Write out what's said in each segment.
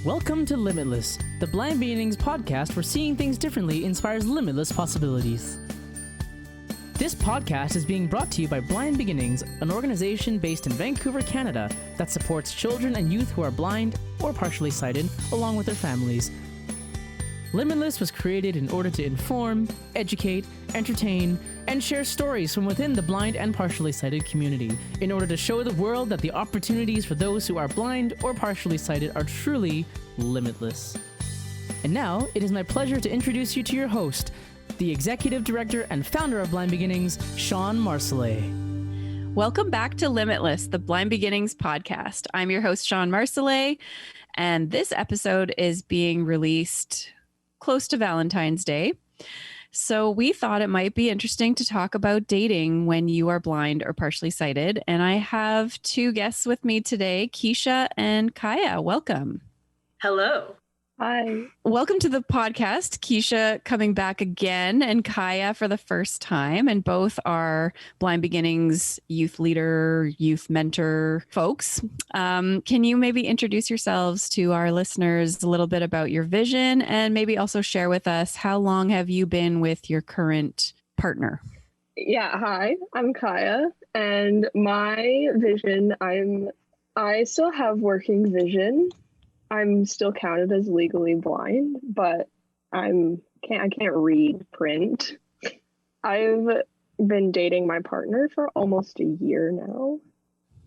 Welcome to Limitless, the Blind Beginnings podcast where seeing things differently inspires limitless possibilities. This podcast is being brought to you by Blind Beginnings, an organization based in Vancouver, Canada, that supports children and youth who are blind or partially sighted, along with their families. Limitless was created in order to inform, educate, entertain, and share stories from within the blind and partially sighted community in order to show the world that the opportunities for those who are blind or partially sighted are truly limitless. And now, it is my pleasure to introduce you to your host, the Executive Director and Founder of Blind Beginnings, Shawn Marcellet. Welcome back to Limitless, the Blind Beginnings podcast. I'm your host, Shawn Marcellet, and this episode is being released close to Valentine's Day. So we thought it might be interesting to talk about dating when you are blind or partially sighted. And I have two guests with me today, Keisha and Kaya. Welcome. Hello. Hi. Welcome to the podcast. Keisha coming back again and Kaya for the first time. And both are Blind Beginnings youth leader, youth mentor folks. Can you maybe introduce yourselves to our listeners a little bit about your vision and maybe also share with us how long have you been with your current partner? Yeah, hi. I'm Kaya, and my vision, I still have working vision. I'm still counted as legally blind, but I can't read print. I've been dating my partner for almost a year now.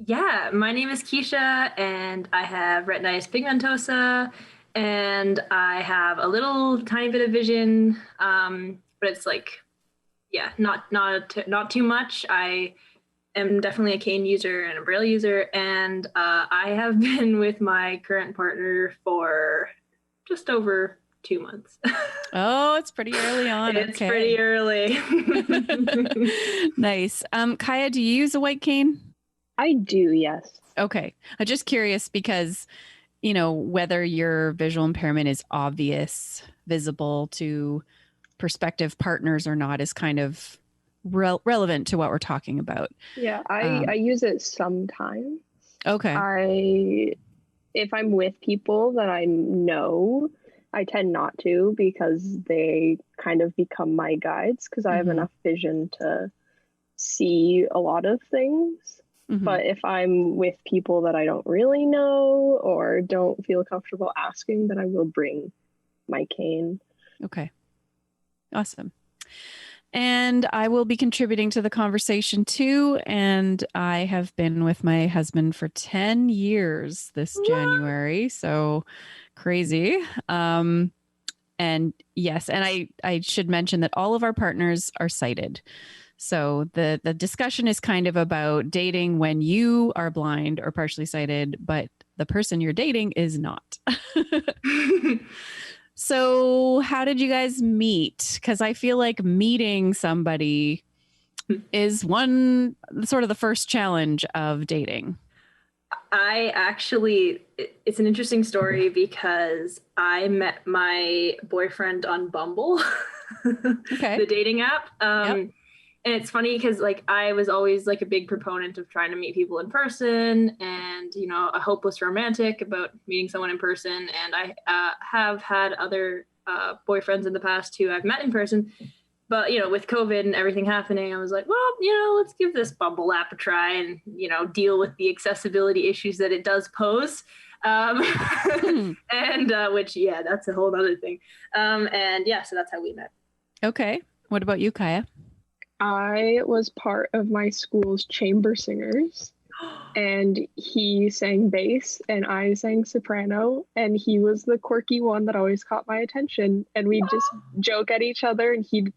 Yeah, my name is Keisha, and I have retinitis pigmentosa, and I have a little tiny bit of vision, but it's like, yeah, not too much. I am definitely a cane user and a braille user, and I have been with my current partner for just over 2 months. Oh, it's pretty early on. It's pretty early. Nice. Kaya, do you use a white cane? I do, yes. Okay. I'm just curious because, you know, whether your visual impairment is obvious, visible to prospective partners or not is kind of relevant to what we're talking about. Yeah, I use it sometimes. Okay. If I'm with people that I know, I tend not to because they kind of become my guides because I have enough vision to see a lot of things. Mm-hmm. But if I'm with people that I don't really know or don't feel comfortable asking, then I will bring my cane. Okay. Awesome. And I will be contributing to the conversation too. And I have been with my husband for 10 years this January. So crazy. And yes, and I should mention that all of our partners are sighted. So the discussion is kind of about dating when you are blind or partially sighted, but the person you're dating is not. So how did you guys meet? Because I feel like meeting somebody is sort of the first challenge of dating. It's an interesting story because I met my boyfriend on Bumble, okay. The dating app. Yep. And it's funny because like I was always like a big proponent of trying to meet people in person and, you know, a hopeless romantic about meeting someone in person. And I have had other boyfriends in the past who I've met in person. But, you know, with COVID and everything happening, I was like, well, you know, let's give this Bumble app a try and, you know, deal with the accessibility issues that it does pose. And which, yeah, that's a whole other thing. And yeah, so that's how we met. Okay. What about you, Kaya? I was part of my school's chamber singers, and he sang bass and I sang soprano, and he was the quirky one that always caught my attention, and we'd just joke at each other, and he'd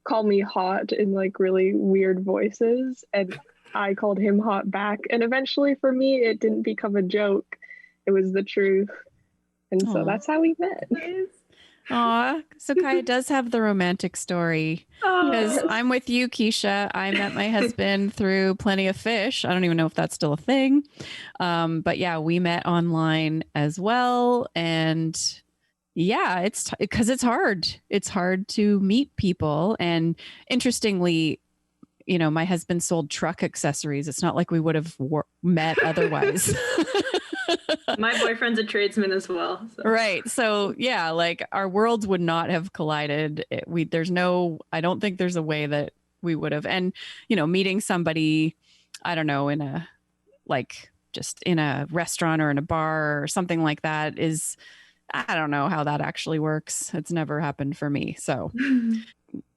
call me hot in like really weird voices, and I called him hot back, and eventually for me it didn't become a joke, it was the truth, and so that's how we met. Aw, so Kaya does have the romantic story. Because I'm with you, Keisha. I met my husband through Plenty of Fish. I don't even know if that's still a thing. But yeah, we met online as well. And yeah, it's because it's hard. It's hard to meet people. And interestingly, my husband sold truck accessories. It's not like we would have met otherwise. My boyfriend's a tradesman as well. So. Right. So yeah, like our worlds would not have collided. I don't think there's a way that we would have. And, meeting somebody, I don't know, just in a restaurant or in a bar or something like that I don't know how that actually works. It's never happened for me. So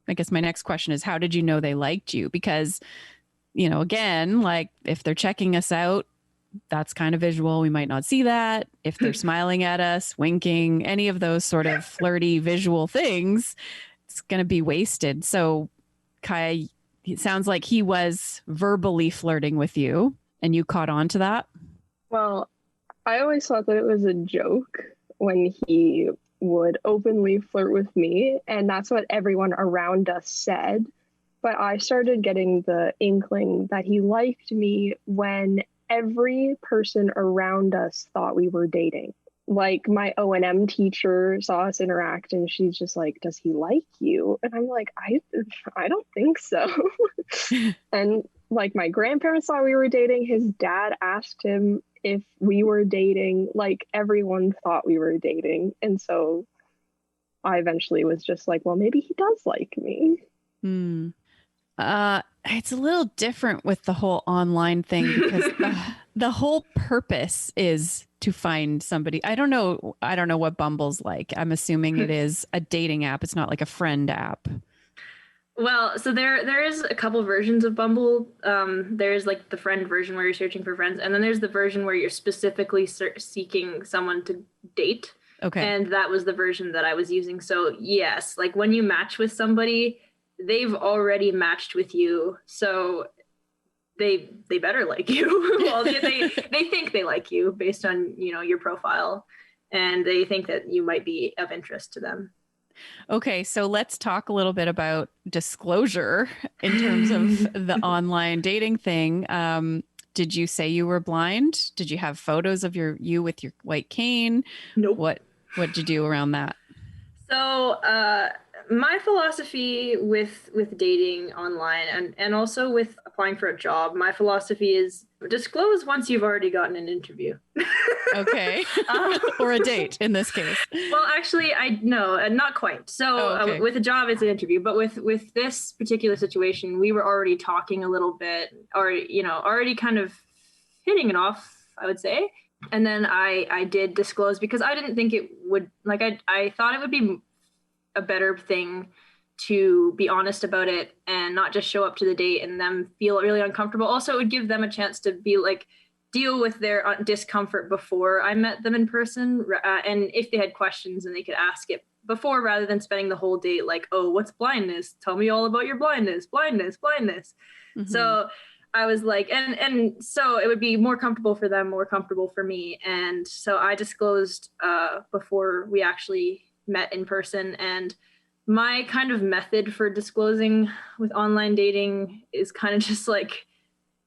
I guess my next question is, how did you know they liked you? Because, again, like if they're checking us out, that's kind of visual. We might not see that. If they're smiling at us, winking, any of those sort of flirty visual things, it's going to be wasted. So Kaya, it sounds like he was verbally flirting with you and you caught on to that. Well, I always thought that it was a joke when he would openly flirt with me, and that's what everyone around us said. But I started getting the inkling that he liked me when every person around us thought we were dating. Like my O&M teacher saw us interact and she's just like, does he like you? And I'm like, I don't think so. And like my grandparents thought we were dating. His dad asked him if we were dating. Like everyone thought we were dating. And so I eventually was just like, well, maybe he does like me. It's a little different with the whole online thing because the whole purpose is to find somebody. I don't know what Bumble's like. I'm assuming it is a dating app. It's not like a friend app. Well, so there is a couple versions of Bumble. There's like the friend version where you're searching for friends, and then there's the version where you're specifically seeking someone to date. Okay. And that was the version that I was using. So yes, like when you match with somebody, they've already matched with you, so they better like you. Well, they think they like you based on your profile, and they think that you might be of interest to them. Okay, so let's talk a little bit about disclosure in terms of the online dating thing. Did you say you were blind? Did you have photos of you with your white cane? Nope. What did you do around that? So my philosophy with dating online and also with applying for a job, my philosophy is disclose once you've already gotten an interview. Okay. Or a date in this case. Well, actually, no, not quite. So okay. With a job, it's an interview. But with this particular situation, we were already talking a little bit, or, already kind of hitting it off, I would say. And then I did disclose because I didn't think it would, like, I thought it would be a better thing to be honest about it and not just show up to the date and them feel really uncomfortable. Also, it would give them a chance to be like, deal with their discomfort before I met them in person. And if they had questions, and they could ask it before rather than spending the whole date like, oh, what's blindness? Tell me all about your blindness. Mm-hmm. So I was like, and so it would be more comfortable for them, more comfortable for me. And so I disclosed before we actually met in person. And my kind of method for disclosing with online dating is kind of just like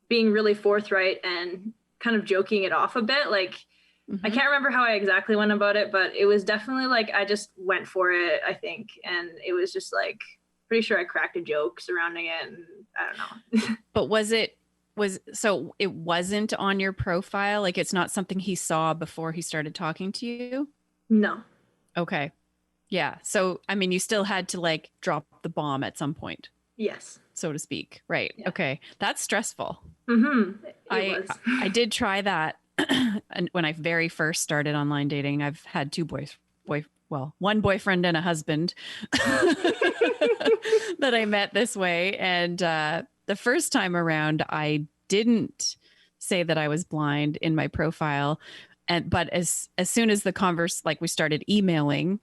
being really forthright and kind of joking it off a bit. Like, I can't remember how I exactly went about it, but it was definitely like, I just went for it, I think. And it was just like, pretty sure I cracked a joke surrounding it. And I don't know. But so it wasn't on your profile? Like it's not something he saw before he started talking to you? No. Okay. Yeah. So, I mean, you still had to like drop the bomb at some point. Yes. So to speak. Right. Yeah. Okay. That's stressful. Mm-hmm. It was. I did try that. And when I very first started online dating, I've had one boyfriend and a husband that I met this way. And the first time around, I didn't say that I was blind in my profile. But as soon as we started emailing,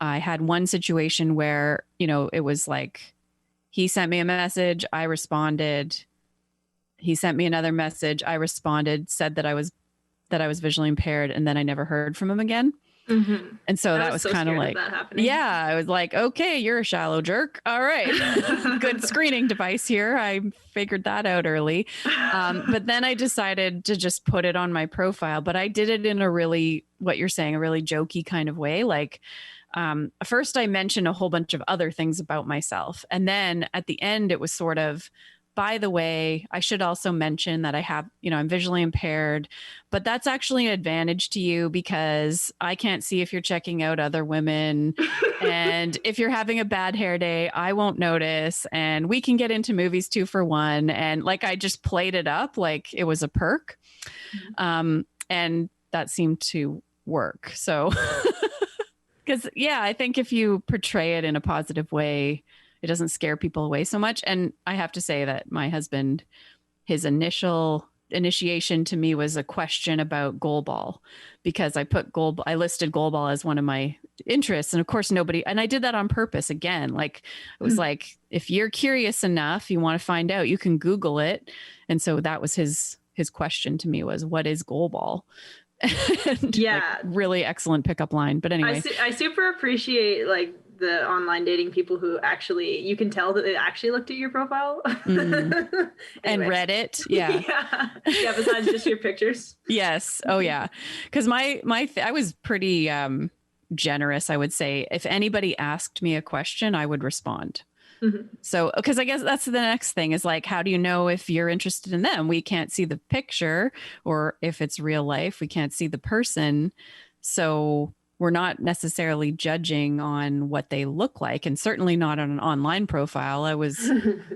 I had one situation where, it was like, he sent me a message, I responded. He sent me another message, I responded, said that I was visually impaired, and then I never heard from him again. Mm-hmm. And so that was kind of like, yeah, I was like, okay, you're a shallow jerk. All right. Good screening device here. I figured that out early. But then I decided to just put it on my profile, but I did it in a really, what you're saying, a really jokey kind of way. Like, first I mentioned a whole bunch of other things about myself. And then at the end, it was sort of, by the way, I should also mention that I have, I'm visually impaired, but that's actually an advantage to you because I can't see if you're checking out other women. And if you're having a bad hair day, I won't notice. And we can get into movies 2 for 1. And like, I just played it up like it was a perk. And that seemed to work. So, because, I think if you portray it in a positive way, it doesn't scare people away so much. And I have to say that my husband, his initiation to me was a question about goalball, because I listed goalball as one of my interests. And of course, and I did that on purpose again. Like, it was like, if you're curious enough, you want to find out, you can Google it. And so that was his question to me was, what is goalball? And, like, really excellent pickup line. But anyway, I super appreciate like the online dating people who actually, you can tell that they actually looked at your profile and read it. Yeah. Besides just your pictures. Yes. Oh yeah. Because I was pretty generous. I would say if anybody asked me a question, I would respond. So, because I guess that's the next thing is like, how do you know if you're interested in them? We can't see the picture, or if it's real life, we can't see the person. So we're not necessarily judging on what they look like, and certainly not on an online profile. I was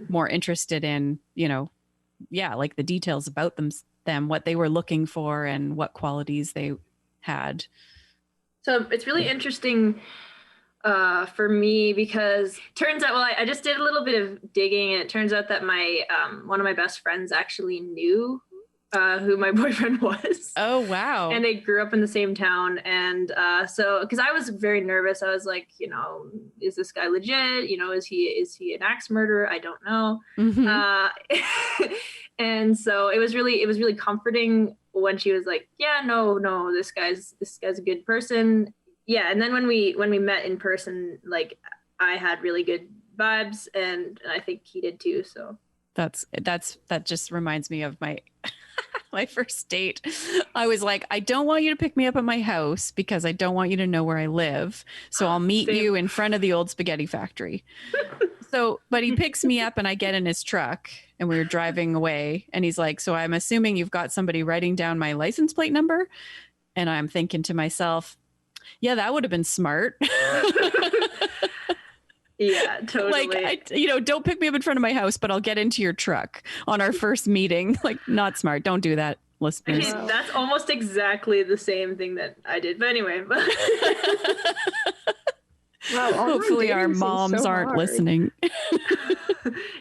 more interested in, like the details about them, what they were looking for and what qualities they had. So it's really interesting for me, because turns out, I just did a little bit of digging, and it turns out that my one of my best friends actually knew who my boyfriend was. Oh, wow. And they grew up in the same town. And so, because I was very nervous, I was like, is this guy legit? Is he an axe murderer? I don't know. And so it was really comforting when she was like, yeah, no, this guy's a good person. Yeah. And then when we met in person, like, I had really good vibes, and I think he did too. So that just reminds me of my my first date. I was like, I don't want you to pick me up at my house because I don't want you to know where I live. So I'll meet you in front of the old spaghetti factory. But he picks me up and I get in his truck and we were driving away, and he's like, so I'm assuming you've got somebody writing down my license plate number? And I'm thinking to myself, yeah, that would have been smart. Yeah, totally. Like, don't pick me up in front of my house, but I'll get into your truck on our first meeting. Like, not smart. Don't do that, listeners. Wow. That's almost exactly the same thing that I did. But anyway. Wow, hopefully our moms aren't listening.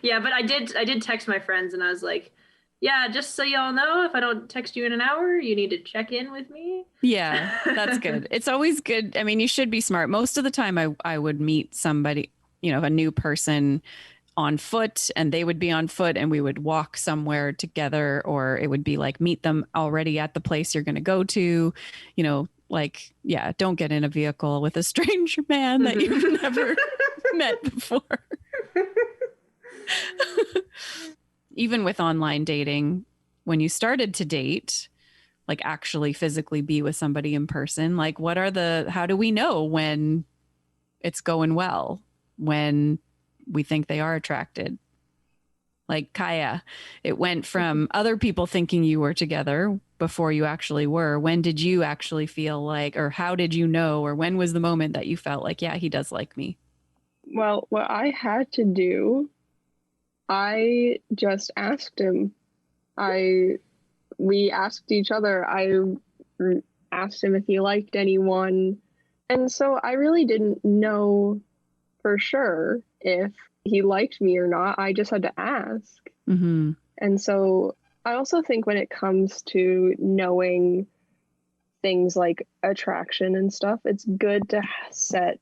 Yeah, but I did text my friends, and I was like, yeah, just so y'all know, if I don't text you in an hour, you need to check in with me. Yeah, that's good. It's always good. I mean, you should be smart. Most of the time I would meet somebody, a new person on foot, and they would be on foot, and we would walk somewhere together, or it would be like meet them already at the place you're going to go to, like, yeah, don't get in a vehicle with a stranger man that you've never met before. Even with online dating, when you started to date, like actually physically be with somebody in person, like how do we know when it's going well, when we think they are attracted? Like Kaya, it went from other people thinking you were together before you actually were. When did you actually feel like, or how did you know, or when was the moment that you felt like, yeah, he does like me? Well, what I had to do, I just asked him. We asked each other. I asked him if he liked anyone. And so I really didn't know for sure if he liked me or not. I just had to ask. Mm-hmm. And so I also think when it comes to knowing things like attraction and stuff, it's good to set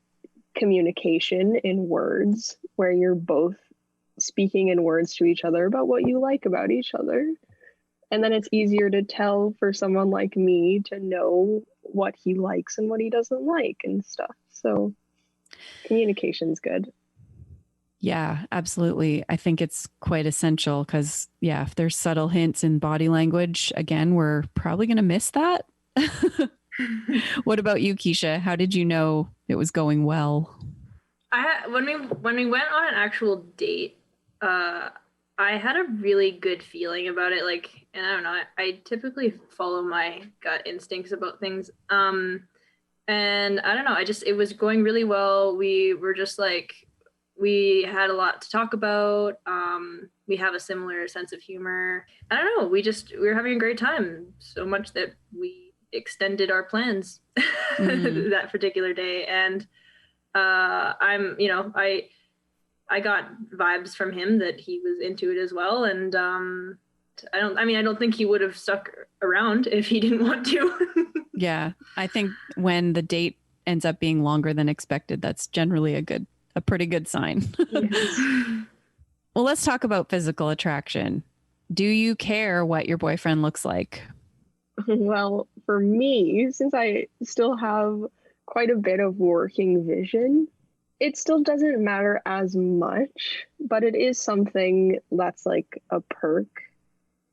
communication in words where you're both speaking in words to each other about what you like about each other. And then it's easier to tell for someone like me to know what he likes and what he doesn't like and stuff. So communication's good. Yeah, absolutely. I think it's quite essential because, yeah, if there's subtle hints in body language, again, we're probably going to miss that. What about you, Keisha? How did you know it was going well? When we went on an actual date, I had a really good feeling about it. Like, and I don't know, I typically follow my gut instincts about things. And I don't know, it was going really well. We were just like, we had a lot to talk about. We have a similar sense of humor. I don't know, we were having a great time, so much that we extended our plans that particular day. And I got vibes from him that he was into it as well. And I don't think he would have stuck around if he didn't want to. Yeah. I think when the date ends up being longer than expected, that's generally a pretty good sign. Yes. Well, let's talk about physical attraction. Do you care what your boyfriend looks like? Well, for me, since I still have quite a bit of working vision, it still doesn't matter as much, but it is something that's like a perk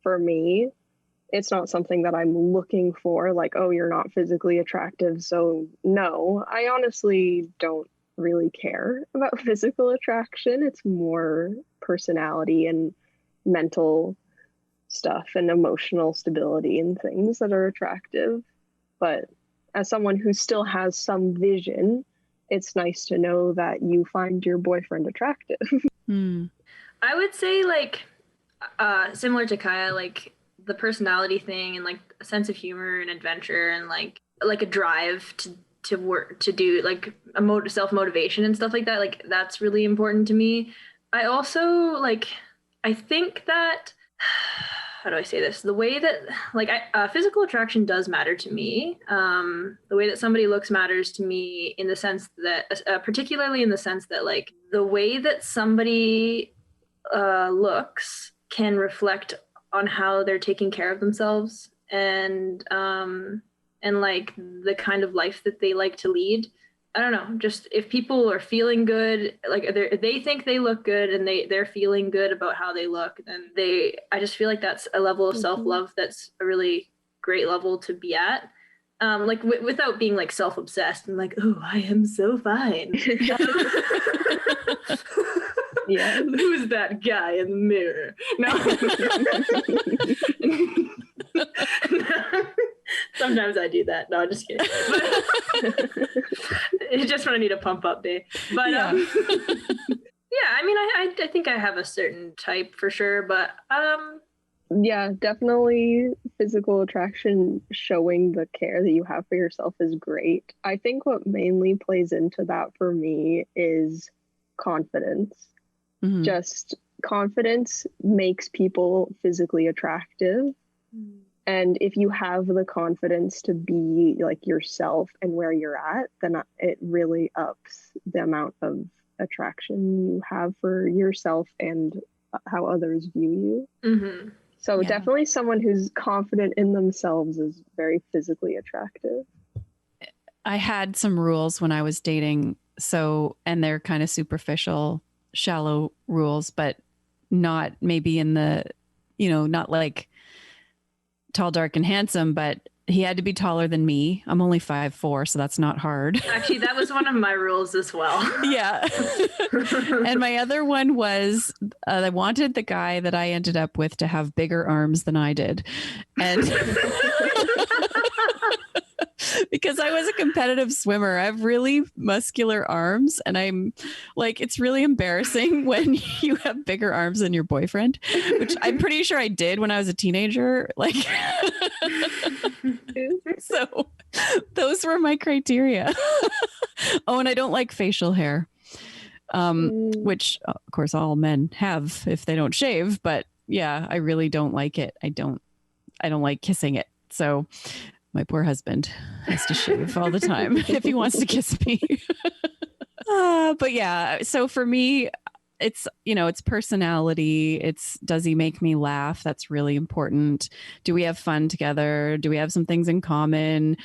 for me. It's not something that I'm looking for, like, oh, you're not physically attractive, so no. I honestly don't really care about physical attraction. It's more personality and mental stuff and emotional stability and things that are attractive. But as someone who still has some vision, it's nice to know that you find your boyfriend attractive. I would say, like, similar to Kaya, like the personality thing and like a sense of humor and adventure and like a drive to work, to do like a self-motivation and stuff like that. Like, that's really important to me. I also I think that, how do I say this? The way that physical attraction does matter to me. The way that somebody looks matters to me in the sense that, particularly in the sense that like the way that somebody looks can reflect on how they're taking care of themselves and like the kind of life that they like to lead. I don't know, just if people are feeling good, like they think they look good and they're feeling good about how they look, then I just feel like that's a level of self-love that's a really great level to be at. Without being like self-obsessed and like, oh, I am so fine. Yeah. Who's that guy in the mirror? No. Sometimes I do that. No, I'm just kidding. It's just when I need a pump up day. But yeah, I mean, I think I have a certain type for sure, but yeah, definitely physical attraction, showing the care that you have for yourself is great. I think what mainly plays into that for me is confidence. Mm-hmm. Just confidence makes people physically attractive. Mm. And if you have the confidence to be like yourself and where you're at, then it really ups the amount of attraction you have for yourself and how others view you. Mm-hmm. So definitely someone who's confident in themselves is very physically attractive. I had some rules when I was dating, and they're kind of superficial, shallow rules, but not maybe in the, not like tall, dark, and handsome, but he had to be taller than me. I'm only 5'4", so that's not hard. Actually, that was one of my rules as well. Yeah. And my other one was I wanted the guy that I ended up with to have bigger arms than I did. And because I was a competitive swimmer, I have really muscular arms, and I'm like, it's really embarrassing when you have bigger arms than your boyfriend, which I'm pretty sure I did when I was a teenager. Like, so those were my criteria. Oh, and I don't like facial hair, which of course all men have if they don't shave, but yeah, I really don't like it. I don't like kissing it. So my poor husband has to shave all the time if he wants to kiss me. But yeah, so for me, it's, it's personality. It's, does he make me laugh? That's really important. Do we have fun together? Do we have some things in common?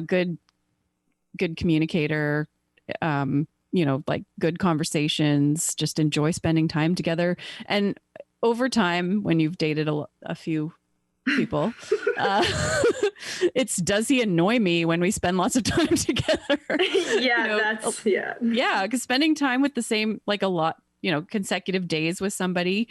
Good communicator, like good conversations, just enjoy spending time together. And over time, when you've dated a few people, it's, does he annoy me when we spend lots of time together? Yeah, yeah, because spending time with the same, like a lot, consecutive days with somebody,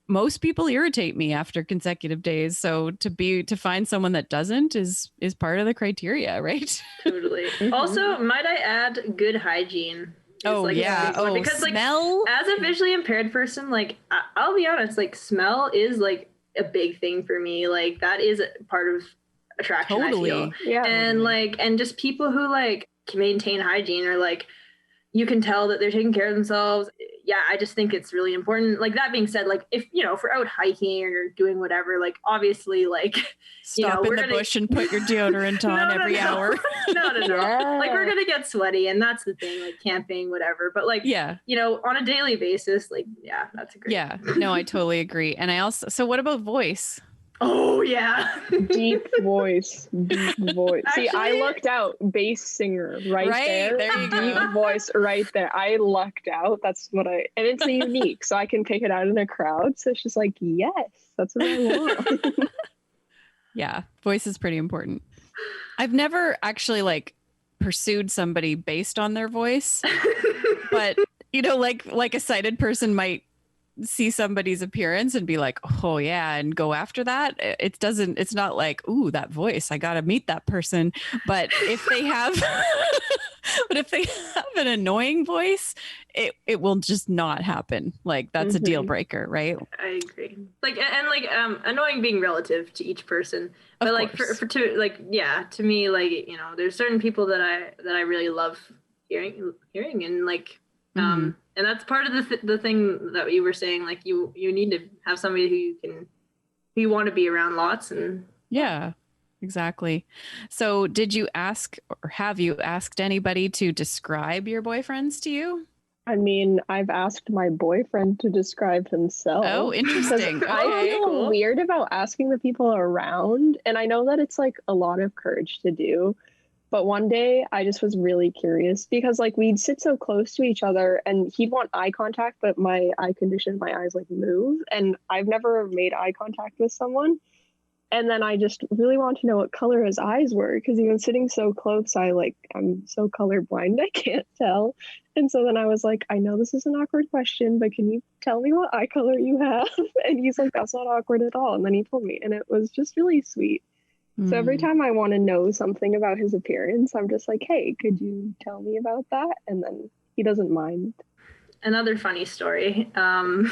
most people irritate me after consecutive days. So to find someone that doesn't is part of the criteria, right? Totally. Also, might I add, good hygiene. Oh, like yeah. Oh, because smell. Like, as a visually impaired person, like I'll be honest, like smell is like a big thing for me. Like that is part of attraction. Totally. I feel. Yeah. And like, and just people who like maintain hygiene, or like you can tell that they're taking care of themselves. Yeah, I just think it's really important. Like that being said, like if if we're out hiking or doing whatever, like obviously like stop in the bush and put your deodorant on every hour. No. Yeah. Like we're gonna get sweaty, and that's the thing, like camping, whatever. But like on a daily basis, like that's a great. Yeah, no, I totally agree. And I also, so what about voice? Oh yeah. Deep voice. See, I Actually, lucked out. Bass singer right there. There you go. Deep voice right there. I lucked out. That's what and it's unique, so I can pick it out in a crowd. So it's just like, yes, that's what I want. Yeah, voice is pretty important. I've never actually like pursued somebody based on their voice, but like a sighted person might see somebody's appearance and be like, oh yeah, and go after that. It's not like, ooh, that voice, I gotta meet that person. But if they have an annoying voice, it will just not happen. Like that's a deal breaker, right? I agree. Like, and like annoying being relative to each person, but like to me, like there's certain people that I really love hearing, and like and that's part of the thing that you were saying, like you need to have somebody who you want to be around lots. And yeah, exactly. So did you ask, or have you asked anybody to describe your boyfriends to you? I mean, I've asked my boyfriend to describe himself. Oh, interesting. I feel weird about asking the people around, and I know that it's like a lot of courage to do. But one day I just was really curious because like we'd sit so close to each other and he'd want eye contact, but my eye condition, my eyes like move, and I've never made eye contact with someone. And then I just really want to know what color his eyes were, because even sitting so close, I'm so colorblind, I can't tell. And so then I was like, I know this is an awkward question, but can you tell me what eye color you have? And he's like, that's not awkward at all. And then he told me, and it was just really sweet. So every time I want to know something about his appearance, I'm just like, hey, could you tell me about that? And then he doesn't mind. Another funny story. Kind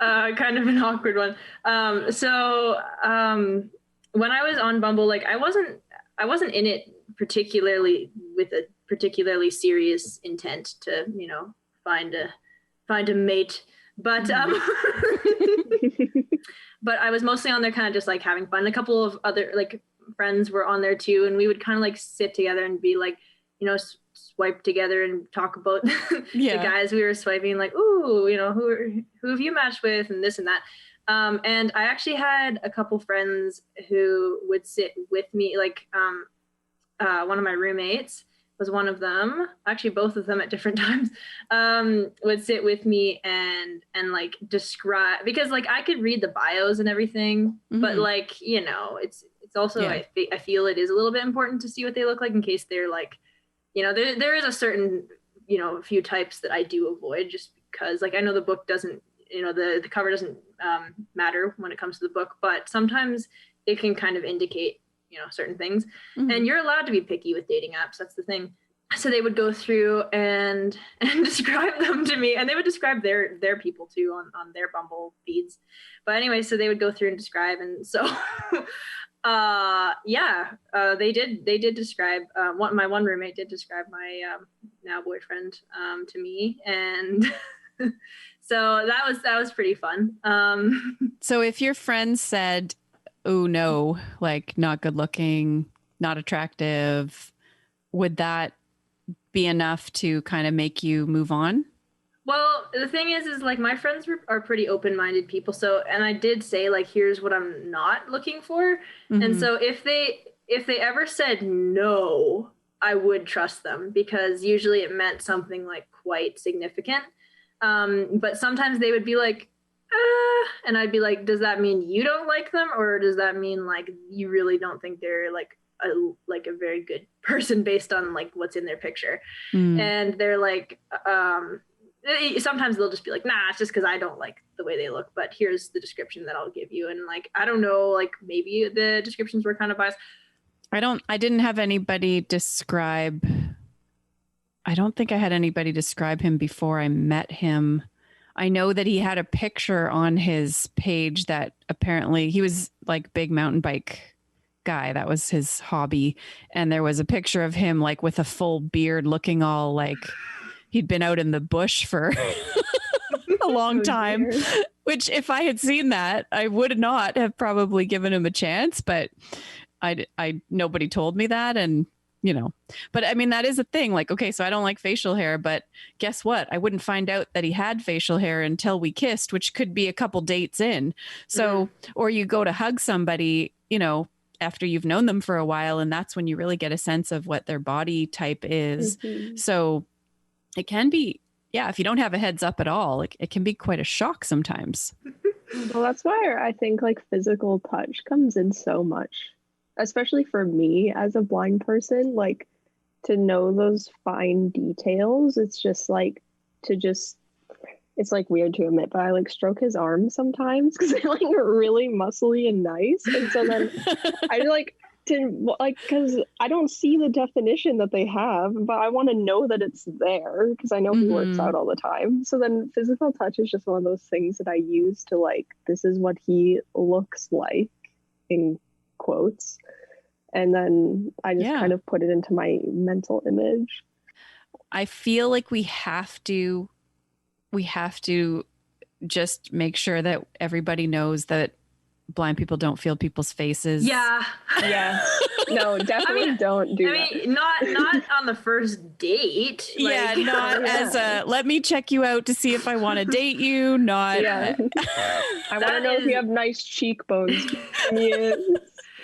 of an awkward one. When I was on Bumble, like I wasn't in it particularly with a particularly serious intent to, find a mate. But but I was mostly on there kind of just like having fun. A couple of other like friends were on there too, and we would kind of like sit together and be like, swipe together and talk about the guys we were swiping, like, ooh, who have you matched with, and this and that. And I actually had a couple friends who would sit with me, like one of my roommates was one of them, actually both of them at different times, would sit with me and like describe, because like I could read the bios and everything, but like, it's also, I feel it is a little bit important to see what they look like in case they're like, there is a certain, few types that I do avoid, just because like I know the book doesn't, the cover doesn't matter when it comes to the book, but sometimes it can kind of indicate certain things, and you're allowed to be picky with dating apps. That's the thing. So they would go through and describe them to me, and they would describe their people too on their Bumble feeds. But anyway, so they would go through and describe, and so they did describe my one roommate did describe my now boyfriend to me, and so that was pretty fun. So if your friends said, oh no, like not good looking, not attractive, would that be enough to kind of make you move on? Well, the thing is like my friends are pretty open-minded people. So, and I did say like, here's what I'm not looking for. And so if they ever said no, I would trust them, because usually it meant something like quite significant. But sometimes they would be like, and I'd be like, does that mean you don't like them, or does that mean like you really don't think they're like a very good person based on like what's in their picture? And they're like, sometimes they'll just be like, nah, it's just because I don't like the way they look, but here's the description that I'll give you. And like, I don't know, like maybe the descriptions were kind of biased. I didn't have anybody describe. I don't think I had anybody describe him before I met him. I know that he had a picture on his page that apparently he was like big mountain bike guy. That was his hobby. And there was a picture of him like with a full beard looking all like he'd been out in the bush for a long time, which if I had seen that, I would not have probably given him a chance, but nobody told me that. And, you know, but I mean, that is a thing. Like, okay, so I don't like facial hair, but guess what? I wouldn't find out that he had facial hair until we kissed, which could be a couple dates in. So, or you go to hug somebody, you know, after you've known them for a while, and that's when you really get a sense of what their body type is. So it can be, yeah, if you don't have a heads up at all, like, it can be quite a shock sometimes. Well, that's why I think like physical touch comes in so much, especially for me as a blind person, like to know those fine details. It's just like it's like weird to admit, but I like stroke his arm sometimes because they're like really muscly and nice. And so then I like to like, because I don't see the definition that they have, but I want to know that it's there because I know he works out all the time. So then physical touch is just one of those things that I use to like, this is what he looks like in quotes. And then I just kind of put it into my mental image. I feel like we have to just make sure that everybody knows that blind people don't feel people's faces. Yeah. No, definitely don't do that. I mean, not on the first date. Yeah, Like, not as a, let me check you out to see if I want to date you. Not. Yeah. I want to know if you have nice cheekbones. Yeah,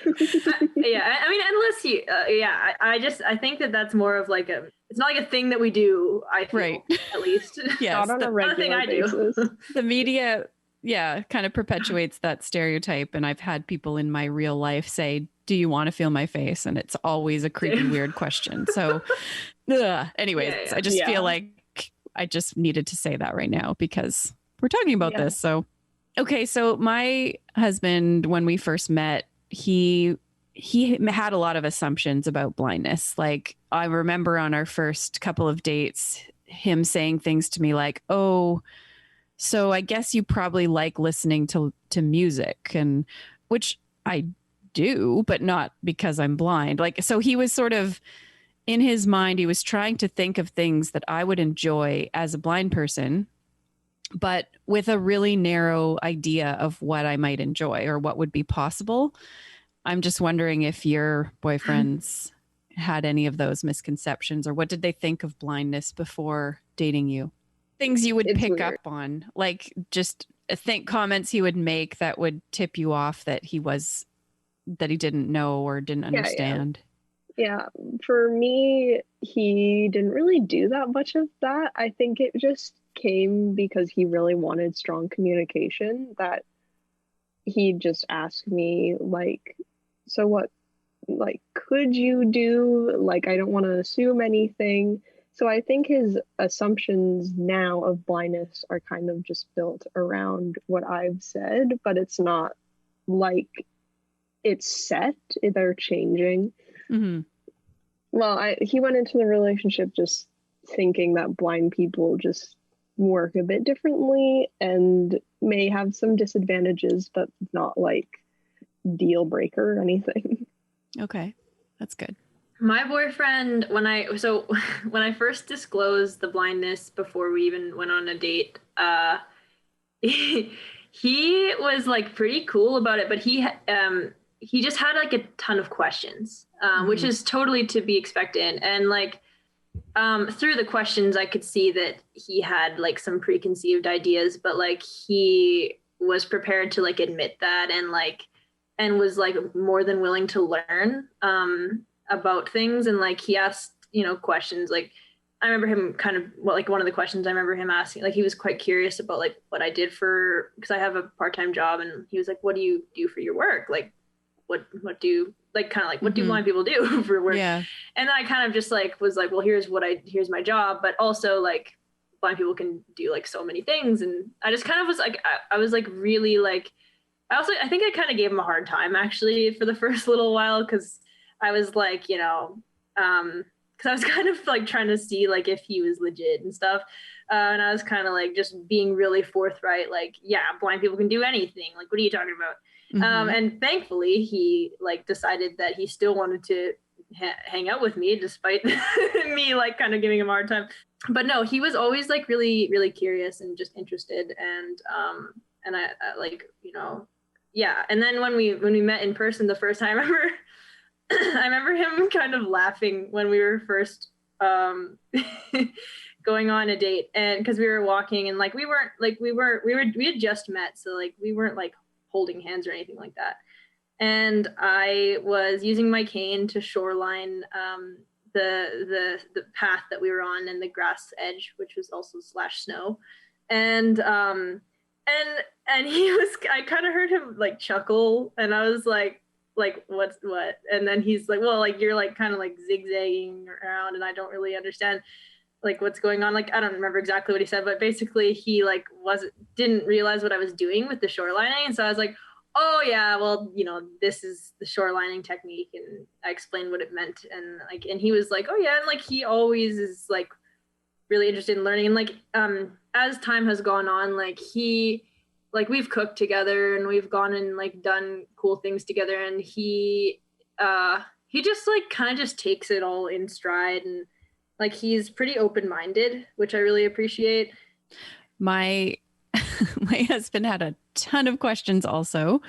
I mean, unless you, I think that's more of like it's not like a thing that we do, I feel, right. At least. Yes, not on a regular basis. The media, kind of perpetuates that stereotype. And I've had people in my real life say, do you want to feel my face? And it's always a creepy, weird question. So anyways, I just feel like I just needed to say that right now because we're talking about this. So, okay. So my husband, when we first met, he had a lot of assumptions about blindness. Like I remember on our first couple of dates, him saying things to me like, oh, so I guess you probably like listening to music, and which I do, but not because I'm blind. Like, so he was sort of in his mind, he was trying to think of things that I would enjoy as a blind person, but with a really narrow idea of what I might enjoy or what would be possible. I'm just wondering if your boyfriends had any of those misconceptions, or what did they think of blindness before dating you? Things you would pick up on, like just think comments he would make that would tip you off that he didn't know or didn't understand. Yeah. For me, he didn't really do that much of that. I think it just came because he really wanted strong communication, that he just asked me like, so what, like, could you do? Like, I don't want to assume anything. So I think his assumptions now of blindness are kind of just built around what I've said, but it's not like it's set. They're changing. Mm-hmm. Well, he went into the relationship just thinking that blind people just work a bit differently and may have some disadvantages, but not like deal breaker or anything. Okay, that's good. My boyfriend, when I first disclosed the blindness before we even went on a date, he was like pretty cool about it, but he just had like a ton of questions, which is totally to be expected. And like through the questions, I could see that he had like some preconceived ideas, but like he was prepared to like admit that and was like more than willing to learn about things. And like he asked, questions. Like I remember him one of the questions I remember him asking, like he was quite curious about like what I did because I have a part-time job, and he was like, what do you do for your work? Like what do you like, kind of like, what do blind people do for work? Yeah. And then I kind of just like was like, well, here's my job, but also like blind people can do like so many things. And I just kind of was like, I was like really like, I think I kind of gave him a hard time actually for the first little while, because I was like, you know, because I was kind of like trying to see like if he was legit and stuff. And I was kind of like just being really forthright, like, yeah, blind people can do anything. Like, what are you talking about? And thankfully, he like decided that he still wanted to hang out with me despite me like kind of giving him a hard time. But no, he was always like really, really curious and just interested. And I like, you know, yeah. And then when we met in person the first time, I remember him kind of laughing when we were first going on a date, and because we were walking and like we had just met, so like we weren't like holding hands or anything like that. And I was using my cane to shoreline the path that we were on and the grass edge, which was also /snow. And he was, I kind of heard him like chuckle, and I was like what? And then he's like, well, like you're like kind of like zigzagging around and I don't really understand like what's going on. Like I don't remember exactly what he said, but basically he like didn't realize what I was doing with the shorelining. And so I was like, oh yeah, well, you know, this is the shorelining technique, and I explained what it meant. And like, and he was like, oh yeah, and like he always is like really interested in learning. And like as time has gone on, like we've cooked together and we've gone and like done cool things together, and he just like kind of just takes it all in stride, and like he's pretty open-minded, which I really appreciate. My husband had a ton of questions also.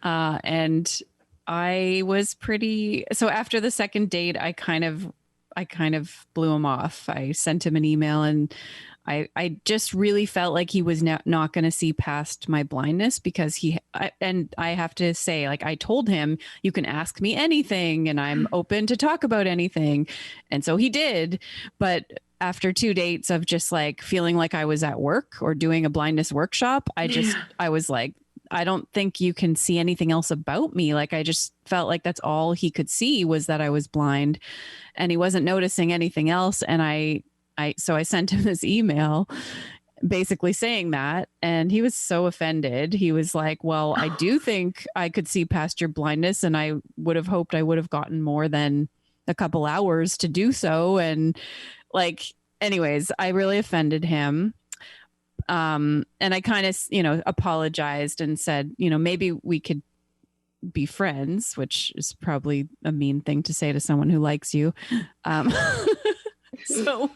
And I was so after the second date, I kind of blew him off. I sent him an email, and I just really felt like he was not going to see past my blindness, because and I have to say, like, I told him, you can ask me anything and I'm open to talk about anything. And so he did. But after 2 dates of just like feeling like I was at work or doing a blindness workshop, I was like, I don't think you can see anything else about me. Like, I just felt like that's all he could see was that I was blind, and he wasn't noticing anything else. And so I sent him this email basically saying that, and he was so offended. He was like, well, I do think I could see past your blindness, and I would have hoped I would have gotten more than a couple hours to do so. And like, anyways, I really offended him. And I kind of, apologized and said, maybe we could be friends, which is probably a mean thing to say to someone who likes you. So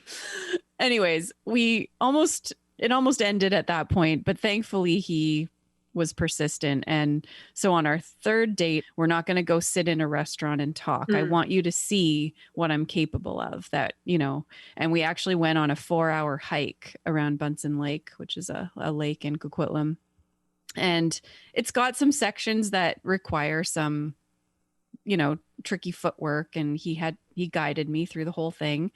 anyways, it almost ended at that point, but thankfully he was persistent. And so on our third date, we're not going to go sit in a restaurant and talk. I want you to see what I'm capable of, and we actually went on a 4-hour hike around Bunsen Lake, which is a lake in Coquitlam. And it's got some sections that require some, tricky footwork. And he guided me through the whole thing.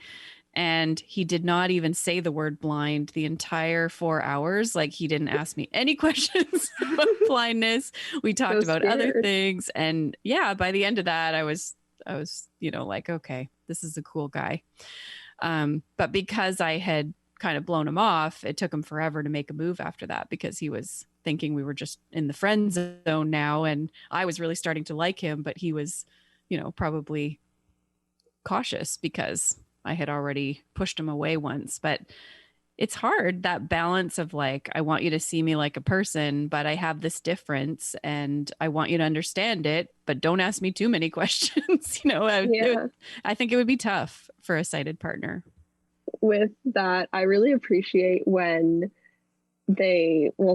And he did not even say the word blind the entire 4 hours. Like, he didn't ask me any questions about blindness. We talked about other things. And yeah, by the end of that, I was, like, okay, this is a cool guy. But because I had kind of blown him off, it took him forever to make a move after that, because he was thinking we were just in the friend zone now. And I was really starting to like him, but he was, probably cautious because I had already pushed him away once. But it's hard, that balance of like, I want you to see me like a person, but I have this difference and I want you to understand it, but don't ask me too many questions. I think it would be tough for a sighted partner. With that, I really appreciate when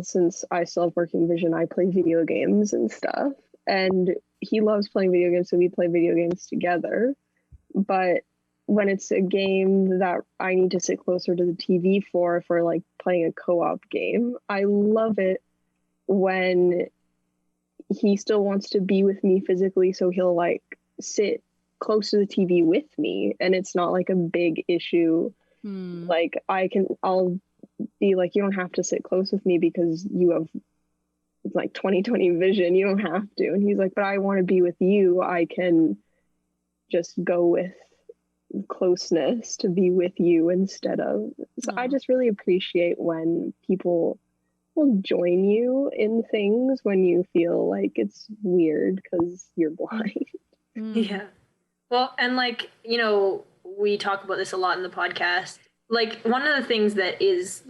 since I still have working vision, I play video games and stuff, and he loves playing video games, so we play video games together. But when it's a game that I need to sit closer to the TV for like playing a co-op game, I love it when he still wants to be with me physically, so he'll like sit close to the TV with me, and it's not like a big issue. Like I'll be like, you don't have to sit close with me because you have like 20/20 vision, you don't have to. And he's like, but I want to be with you, I can just go with closeness to be with you instead of. So I just really appreciate when people will join you in things when you feel like it's weird because you're blind. Yeah. Well, and like, you know, we talk about this a lot in the podcast. Like one of the things that is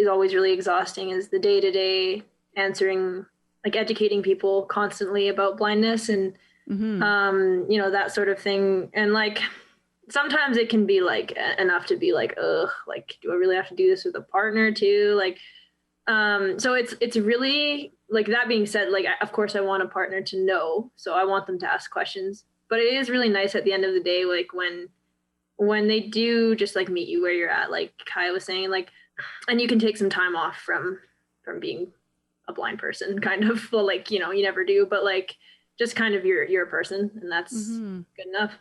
always really exhausting is the day-to-day answering, like educating people constantly about blindness and you know, that sort of thing. And like sometimes it can be like enough to be like, ugh, like do I really have to do this with a partner too? Like so it's really, like, that being said, like of course I want a partner to know, so I want them to ask questions, but it is really nice at the end of the day, like when they do just like meet you where you're at, like Kaya was saying, like, and you can take some time off from being a blind person, kind of. Well, like, you know, you never do, but like just kind of you're a person, and that's good enough.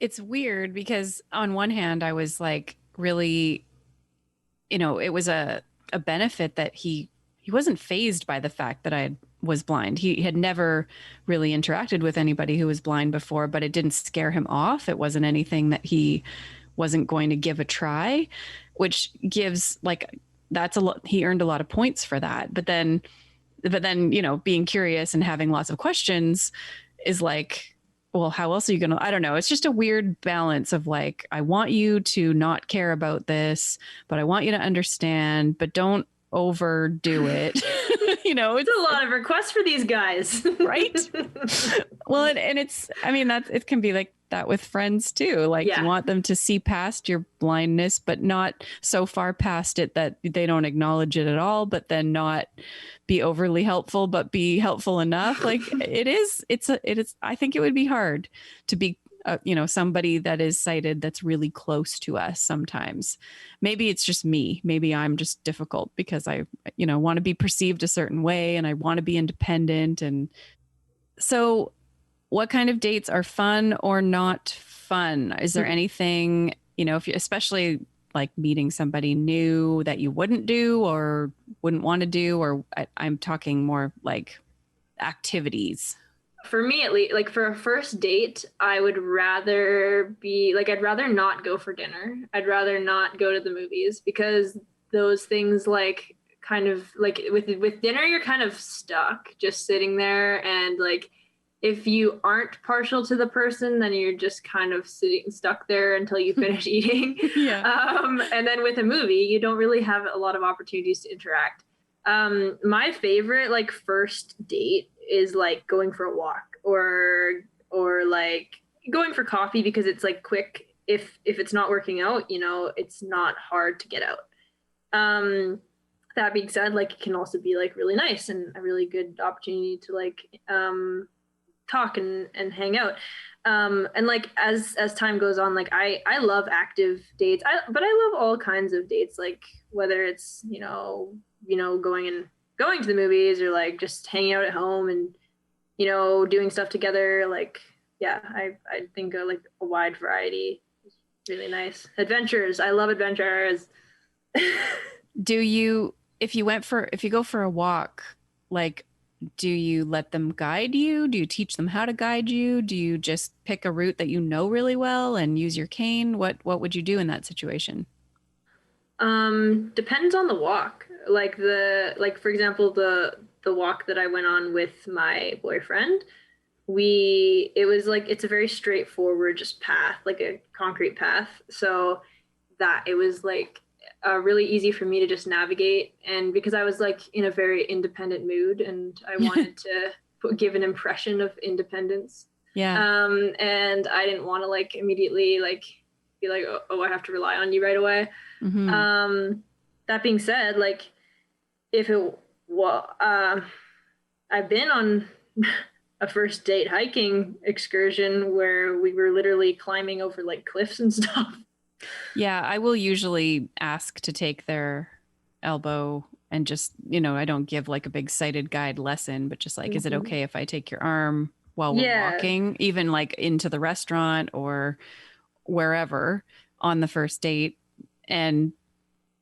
It's weird because on one hand I was like really, you know, it was a benefit that he wasn't fazed by the fact that I was blind. He had never really interacted with anybody who was blind before, but it didn't scare him off. It wasn't anything that he wasn't going to give a try, which gives like, that's a lot. He earned a lot of points for that. But then, you know, being curious and having lots of questions is like, well, how else are you going to, I don't know. It's just a weird balance of like, I want you to not care about this, but I want you to understand, but don't overdo it. You know, It's a lot of requests for these guys. Right? Well, and it's, I mean, it can be like that with friends too. Like you want them to see past your blindness, but not so far past it that they don't acknowledge it at all, but then not be overly helpful, but be helpful enough. Like it is, I think it would be hard to be, you know, somebody that is sighted that's really close to us sometimes. Maybe it's just me. Maybe I'm just difficult because I, you know, want to be perceived a certain way and I want to be independent. And so what kind of dates are fun or not fun? Is there anything, you know, if you, especially like meeting somebody new that you wouldn't do or wouldn't want to do, or I'm talking more like activities? For me, at least, like for a first date, I would rather be like, I'd rather not go for dinner. I'd rather not go to the movies, because those things, like, kind of like with dinner, you're kind of stuck just sitting there, and like if you aren't partial to the person, then you're just kind of stuck there until you finish eating. And then with a movie, you don't really have a lot of opportunities to interact. My favorite like first date is like going for a walk or like going for coffee, because it's like quick. If it's not working out, you know, it's not hard to get out. That being said, like it can also be like really nice and a really good opportunity to like talk and hang out. And like as time goes on, like I love active dates, but I love all kinds of dates, like whether it's you know going to the movies or like just hanging out at home and you know doing stuff together. Like I think like a wide variety is really nice. Adventures, I love adventures. Do you, if you go for a walk, like do you let them guide you? Do you teach them how to guide you? Do you just pick a route that you know really well and use your cane? What would you do in that situation? Depends on the walk. Like for example, the walk that I went on with my boyfriend, it was like, it's a very straightforward just path, like a concrete path. So that it was like really easy for me to just navigate. And because I was like in a very independent mood and I wanted to give an impression of independence. And I didn't want to like immediately like be like, oh, I have to rely on you right away. That being said, like I've been on a first date hiking excursion where we were literally climbing over like cliffs and stuff. Yeah, I will usually ask to take their elbow and just, you know, I don't give like a big sighted guide lesson, but just like, is it okay if I take your arm while we're walking, even like into the restaurant or wherever on the first date? And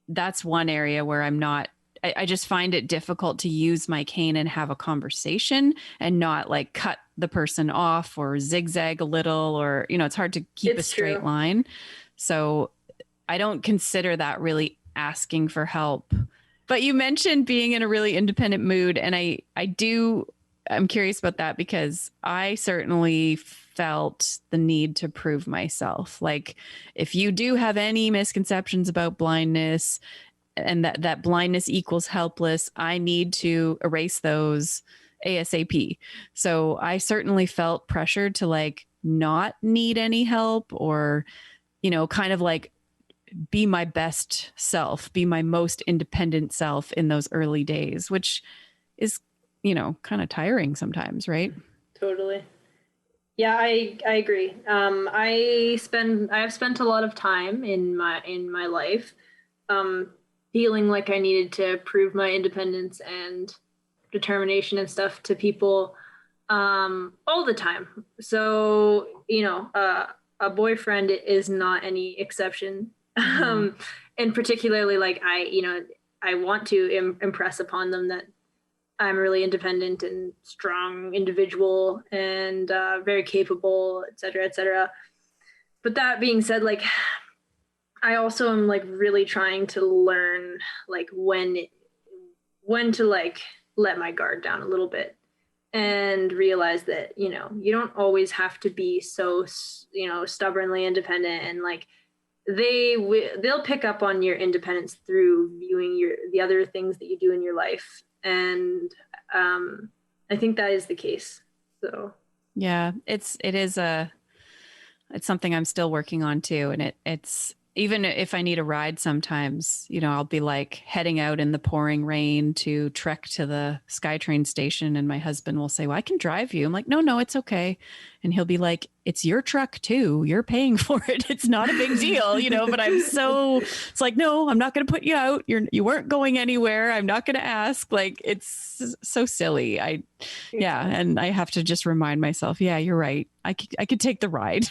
that's one area where I'm not I just find it difficult to use my cane and have a conversation and not like cut the person off or zigzag a little, or, you know, it's hard to keep a straight line. So I don't consider that really asking for help. But you mentioned being in a really independent mood. And I'm curious about that because I certainly felt the need to prove myself. Like if you do have any misconceptions about blindness and that blindness equals helpless, I need to erase those ASAP. So I certainly felt pressured to like not need any help or, you know, kind of like be my best self, be my most independent self in those early days, which is, you know, kind of tiring sometimes, right? Totally. Yeah, I agree. I have spent a lot of time in my life feeling like I needed to prove my independence and determination and stuff to people all the time. So, you know, a boyfriend is not any exception. And particularly like I want to impress upon them that I'm a really independent and strong individual and very capable, et cetera, et cetera. But that being said, like, I also am like really trying to learn like when to like let my guard down a little bit and realize that, you know, you don't always have to be so, you know, stubbornly independent, and like they'll pick up on your independence through viewing the other things that you do in your life. And I think that is the case. So yeah, it's something I'm still working on too. And it's even if I need a ride sometimes, you know, I'll be like heading out in the pouring rain to trek to the SkyTrain station. And my husband will say, well, I can drive you. I'm like, no, it's okay. And he'll be like, it's your truck too. You're paying for it. It's not a big deal, you know, but it's like, no, I'm not going to put you out. You weren't going anywhere. I'm not going to ask. Like, it's so silly. And I have to just remind myself, yeah, you're right. I could take the ride.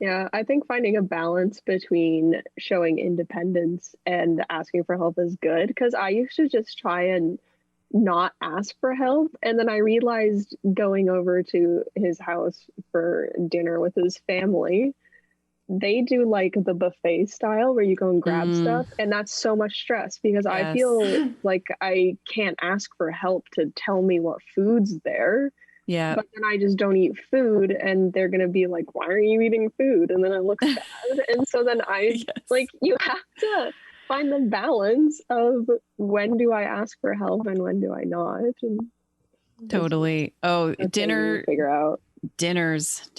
Yeah, I think finding a balance between showing independence and asking for help is good, because I used to just try and not ask for help. And then I realized going over to his house for dinner with his family, they do like the buffet style where you go and grab stuff. And that's so much stress because I feel like I can't ask for help to tell me what food's there. Yeah. But then I just don't eat food and they're going to be like, why are you eating food? And then it looks bad. And so then like, you have to find the balance of when do I ask for help and when do I not? And totally. Oh, dinner. Figure out dinners,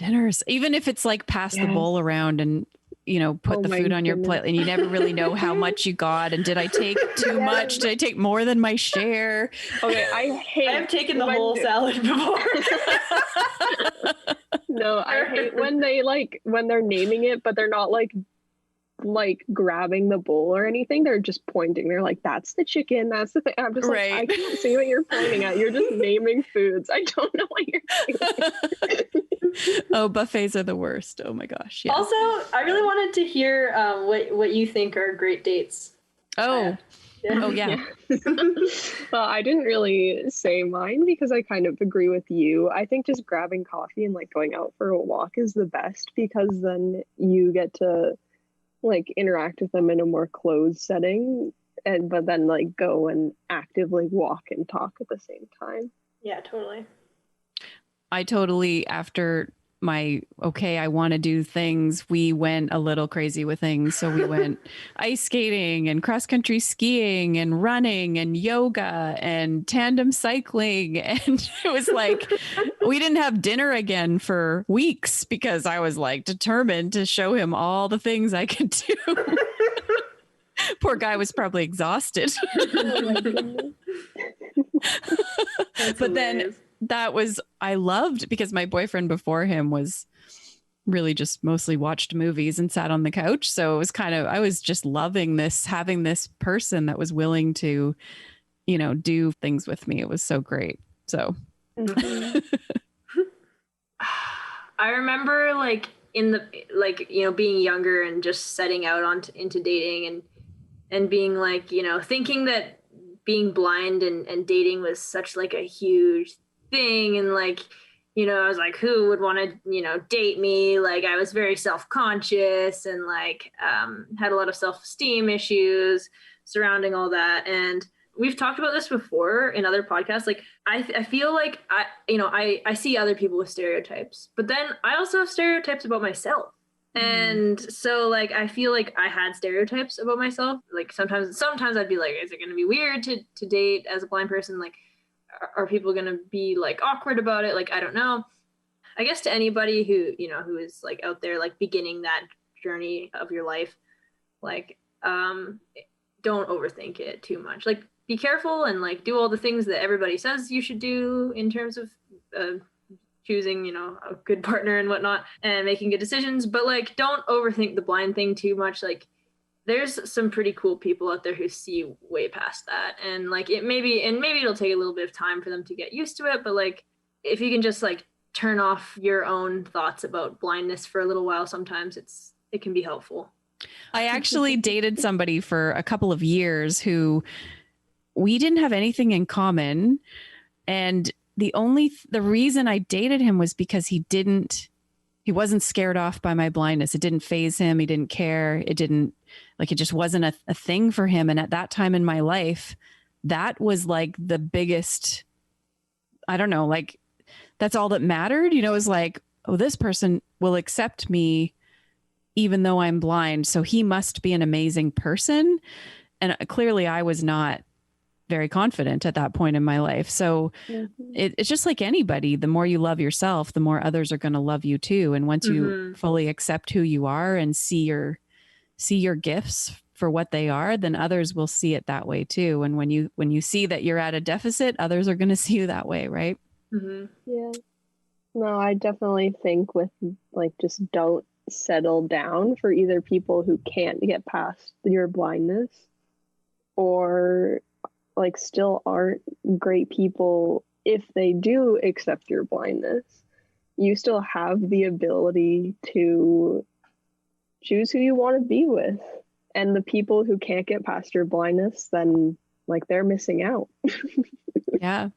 even if it's like pass the bowl around and, you know, put the food on your plate and you never really know how much you got. And did I take too much? Did I take more than my share? Okay. I've taken the whole salad before. No, I hate when they're naming it, but they're not like grabbing the bowl or anything. They're just pointing. They're like, that's the chicken. That's the thing. I'm just like, I can't see what you're pointing at. You're just naming foods. I don't know what you're doing. Oh, buffets are the worst. Oh my gosh. Yes. Also, I really wanted to hear what you think are great dates. Oh, yeah. Well, I didn't really say mine because I kind of agree with you. I think just grabbing coffee and like going out for a walk is the best, because then you get to like interact with them in a more closed setting, but then like go and actively walk and talk at the same time. Yeah, totally. I totally, after my, I want to do things, we went a little crazy with things. So we went ice skating and cross country skiing and running and yoga and tandem cycling. And it was like, we didn't have dinner again for weeks because I was like determined to show him all the things I could do. Poor guy was probably exhausted. Oh my goodness. But then I loved, because my boyfriend before him was really just mostly watched movies and sat on the couch. So it was I was just loving having this person that was willing to, you know, do things with me. It was so great. So I remember like being younger and just setting out into dating, and and being like, thinking that being blind and dating was such like a huge thing. And like, I was like, who would want to, date me? Like I was very self-conscious and like had a lot of self-esteem issues surrounding all that. And we've talked about this before in other podcasts. Like I feel like I see other people with stereotypes, but then I also have stereotypes about myself. And so like I feel like I had stereotypes about myself. Like sometimes I'd be like, is it going to be weird to date as a blind person? Like are people going to be like awkward about it? Like I don't know. I guess to anybody who is like out there like beginning that journey of your life, like don't overthink it too much. Like be careful and like do all the things that everybody says you should do in terms of choosing, a good partner and whatnot and making good decisions. But like, don't overthink the blind thing too much. Like there's some pretty cool people out there who see way past that. And like maybe it'll take a little bit of time for them to get used to it. But like, if you can just like turn off your own thoughts about blindness for a little while, sometimes it can be helpful. I actually dated somebody for a couple of years who we didn't have anything in common. And the reason I dated him was because he wasn't scared off by my blindness. It didn't faze him. He didn't care. It just wasn't a thing for him. And at that time in my life, that was like the biggest, I don't know, like that's all that mattered. It was like, oh, this person will accept me even though I'm blind. So he must be an amazing person. And clearly I was not very confident at that point in my life. So it's just like anybody, the more you love yourself, the more others are going to love you too. And once you fully accept who you are and see your gifts for what they are, then others will see it that way too. And when you see that you're at a deficit, others are going to see you that way. Right. Mm-hmm. Yeah. No, I definitely think with like, just don't settle down for either people who can't get past your blindness or like still aren't great people. If they do accept your blindness, you still have the ability to choose who you want to be with. And the people who can't get past your blindness, then like they're missing out. Yeah.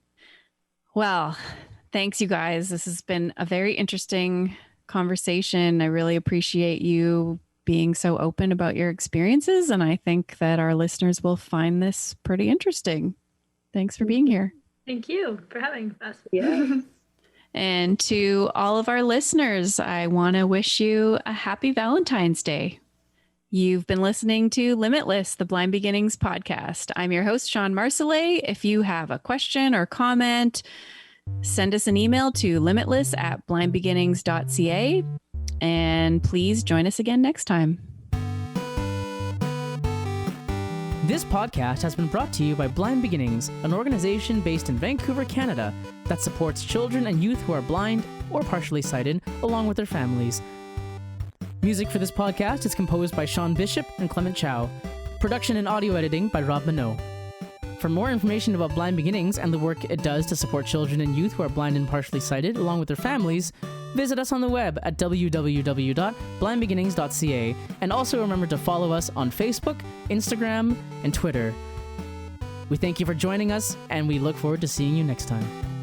Well, thanks you guys. This has been a very interesting conversation. I really appreciate you being so open about your experiences. And I think that our listeners will find this pretty interesting. Thanks for being here. Thank you for having us. Yeah. And to all of our listeners, I want to wish you a happy Valentine's Day. You've been listening to Limitless, the Blind Beginnings podcast. I'm your host, Shawn Marcellet. If you have a question or comment, send us an email to limitless@blindbeginnings.ca. And please join us again next time. This podcast has been brought to you by Blind Beginnings, an organization based in Vancouver, Canada, that supports children and youth who are blind or partially sighted, along with their families. Music for this podcast is composed by Sean Bishop and Clement Chow. Production and audio editing by Rob Minot. For more information about Blind Beginnings and the work it does to support children and youth who are blind and partially sighted, along with their families, visit us on the web at www.blindbeginnings.ca. And also remember to follow us on Facebook, Instagram, and Twitter. We thank you for joining us, and we look forward to seeing you next time.